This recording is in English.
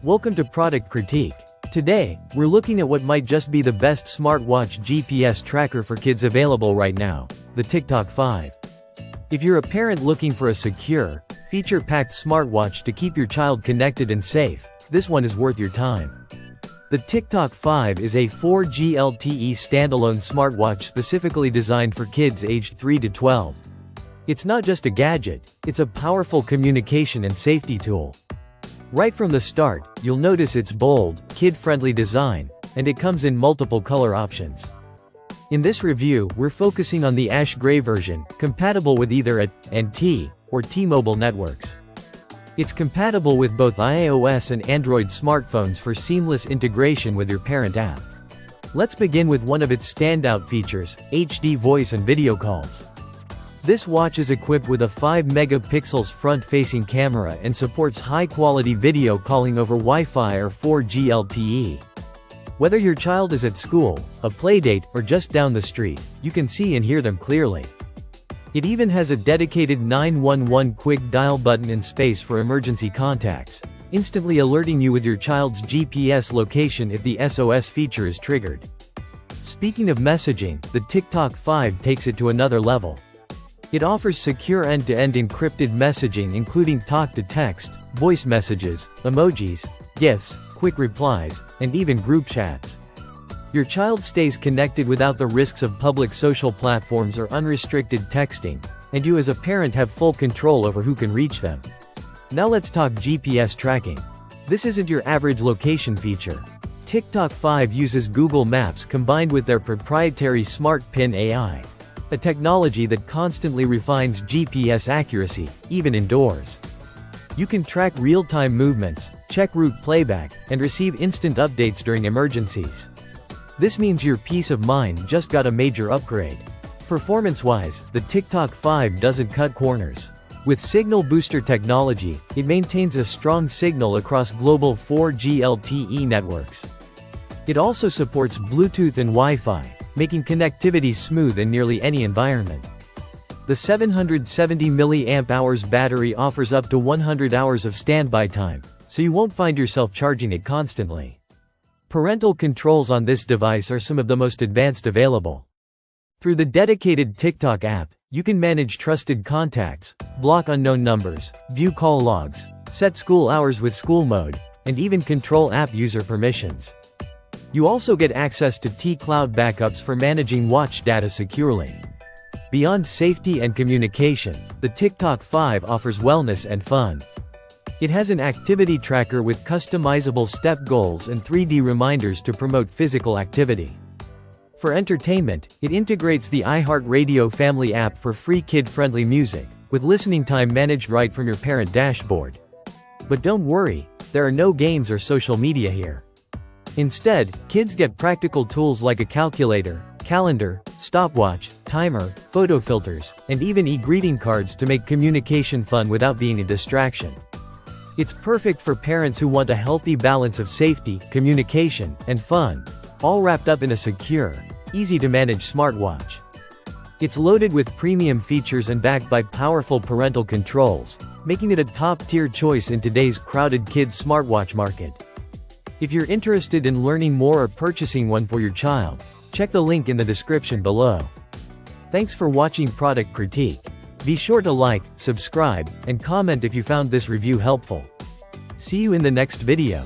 Welcome to Product Critique. Today, we're looking at what might just be the best smartwatch GPS tracker for kids available right now, the TickTalk 5. If you're a parent looking for a secure, feature-packed smartwatch to keep your child connected and safe, this one is worth your time. The TickTalk 5 is a 4G LTE standalone smartwatch specifically designed for kids aged 3 to 12. It's not just a gadget, it's a powerful communication and safety tool. Right from the start, you'll notice its bold, kid-friendly design, and it comes in multiple color options. In this review, we're focusing on the ash gray version, compatible with either AT&T or T-Mobile networks. It's compatible with both iOS and Android smartphones for seamless integration with your parent app. Let's begin with one of its standout features, HD voice and video calls. This watch is equipped with a 5 megapixels front-facing camera and supports high-quality video calling over Wi-Fi or 4G LTE. Whether your child is at school, a playdate, or just down the street, you can see and hear them clearly. It even has a dedicated 911 quick dial button and space for emergency contacts, instantly alerting you with your child's GPS location if the SOS feature is triggered. Speaking of messaging, the TickTalk 5 takes it to another level. It offers secure end-to-end encrypted messaging including talk-to-text, voice messages, emojis, GIFs, quick replies, and even group chats. Your child stays connected without the risks of public social platforms or unrestricted texting, and you as a parent have full control over who can reach them. Now let's talk GPS tracking. This isn't your average location feature. TickTalk 5 uses Google Maps combined with their proprietary Smart Pin AI. A technology that constantly refines GPS accuracy, even indoors. You can track real-time movements, check route playback, and receive instant updates during emergencies. This means your peace of mind just got a major upgrade. Performance-wise, the TickTalk 5 doesn't cut corners. With signal booster technology, it maintains a strong signal across global 4G LTE networks. It also supports Bluetooth and Wi-Fi, making connectivity smooth in nearly any environment. The 770 mAh battery offers up to 100 hours of standby time, so you won't find yourself charging it constantly. Parental controls on this device are some of the most advanced available. Through the dedicated TickTalk app, you can manage trusted contacts, block unknown numbers, view call logs, set school hours with school mode, and even control app user permissions. You also get access to T-Cloud backups for managing watch data securely. Beyond safety and communication, the TickTalk 5 offers wellness and fun. It has an activity tracker with customizable step goals and 3D reminders to promote physical activity. For entertainment, it integrates the iHeartRadio family app for free kid-friendly music, with listening time managed right from your parent dashboard. But don't worry, there are no games or social media here. Instead, kids get practical tools like a calculator, calendar, stopwatch, timer, photo filters, and even e-greeting cards to make communication fun without being a distraction. It's perfect for parents who want a healthy balance of safety, communication, and fun, all wrapped up in a secure, easy-to-manage smartwatch. It's loaded with premium features and backed by powerful parental controls, making it a top-tier choice in today's crowded kids' smartwatch market. If you're interested in learning more or purchasing one for your child, check the link in the description below. Thanks for watching Product Critique. Be sure to like, subscribe, and comment if you found this review helpful. See you in the next video.